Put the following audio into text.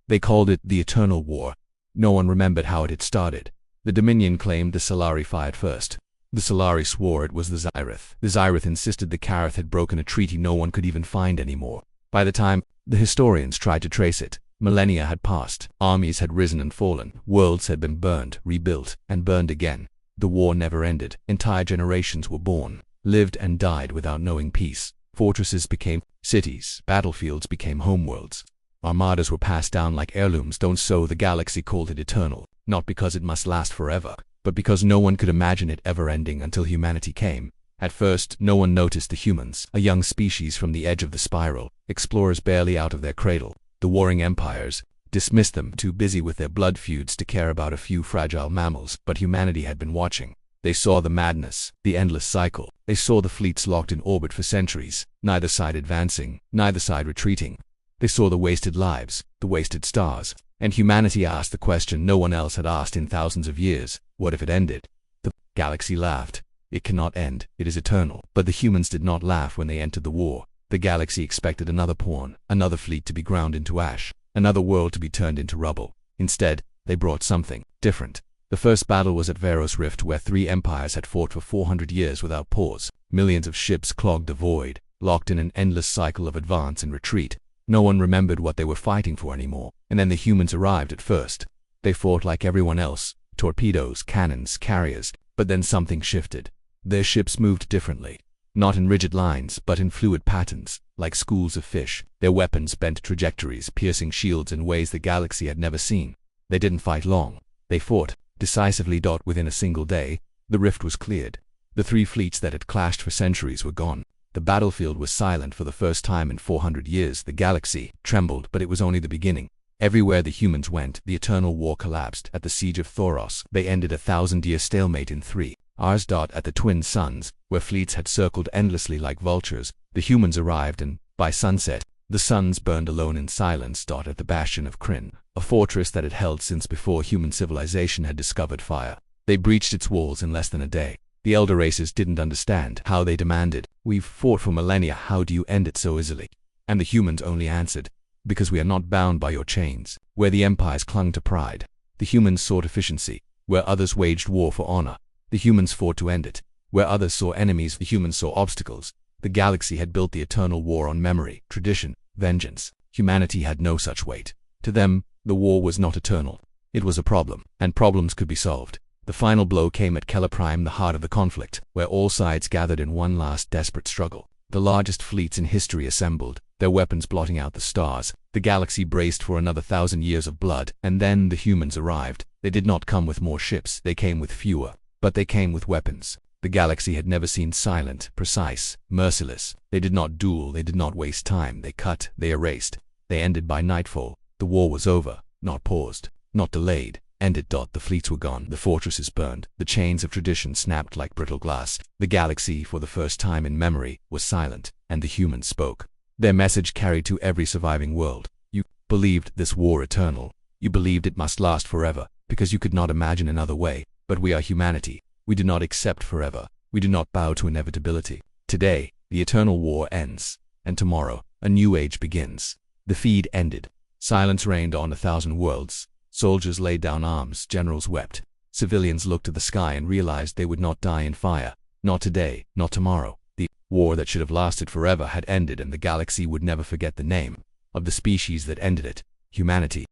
They called it the Eternal War. No one remembered how it had started. The Dominion claimed the Solari fired first. The Solari swore it was the Zyrith. The Zyrith insisted the Karath had broken a treaty no one could even find anymore. By the time the historians tried to trace it, millennia had passed. Armies had risen and fallen. Worlds had been burned, rebuilt, and burned again. The war never ended. Entire generations were born, lived and died without knowing peace. Fortresses became cities. Battlefields became homeworlds. Armadas were passed down like heirlooms. So the galaxy called it eternal, not because it must last forever, but because no one could imagine it ever ending until humanity came. At first, no one noticed the humans, a young species from the edge of the spiral, explorers barely out of their cradle. The warring empires dismissed them, too busy with their blood feuds to care about a few fragile mammals, but humanity had been watching. They saw the madness, the endless cycle. They saw the fleets locked in orbit for centuries, neither side advancing, neither side retreating. They saw the wasted lives, the wasted stars, and humanity asked the question no one else had asked in thousands of years: what if it ended? The galaxy laughed. It cannot end, it is eternal. But the humans did not laugh when they entered the war. The galaxy expected another pawn, another fleet to be ground into ash, another world to be turned into rubble. Instead, they brought something different. The first battle was at Veros Rift, where 3 empires had fought for 400 years without pause. Millions of ships clogged the void, locked in an endless cycle of advance and retreat. No one remembered what they were fighting for anymore. And then the humans arrived at first. They fought like everyone else, torpedoes, cannons, carriers. But then something shifted. Their ships moved differently. Not in rigid lines, but in fluid patterns, like schools of fish. Their weapons bent trajectories, piercing shields in ways the galaxy had never seen. They didn't fight long. They fought decisively. Within a single day, the rift was cleared. The 3 fleets that had clashed for centuries were gone. The battlefield was silent for the first time in 400 years. The galaxy trembled, but it was only the beginning. Everywhere the humans went, the eternal war collapsed. At the siege of Thoros, they ended a 1,000-year stalemate in 3 hours. At the Twin Suns, where fleets had circled endlessly like vultures, the humans arrived, and by sunset, the suns burned alone in silence. At the Bastion of Krynn, a fortress that had held since before human civilization had discovered fire, they breached its walls in less than a day. The elder races didn't understand how they demanded, "We've fought for millennia, how do you end it so easily?" And the humans only answered, "Because we are not bound by your chains." Where the empires clung to pride, the humans sought efficiency. Where others waged war for honor, the humans fought to end it. Where others saw enemies, the humans saw obstacles. The galaxy had built the eternal war on memory, tradition, vengeance. Humanity had no such weight. To them, the war was not eternal. It was a problem, and problems could be solved. The final blow came at Calaprime, the heart of the conflict, where all sides gathered in one last desperate struggle. The largest fleets in history assembled, their weapons blotting out the stars. The galaxy braced for another 1,000 years of blood, and then the humans arrived. They did not come with more ships, they came with fewer, but they came with weapons. The galaxy had never seen silent, precise, merciless. They did not duel, they did not waste time, they cut, they erased. They ended by nightfall. The war was over, not paused, not delayed. Ended. The fleets were gone, the fortresses burned, the chains of tradition snapped like brittle glass. The galaxy, for the first time in memory, was silent, and the humans spoke. Their message carried to every surviving world. You believed this war eternal. You believed it must last forever, because you could not imagine another way. But we are humanity. We do not accept forever. We do not bow to inevitability. Today, the eternal war ends, and tomorrow, a new age begins. The feed ended. Silence reigned on 1,000 worlds. Soldiers laid down arms, generals wept. Civilians looked to the sky and realized they would not die in fire. Not today, not tomorrow. The war that should have lasted forever had ended, and the galaxy would never forget the name of the species that ended it: humanity.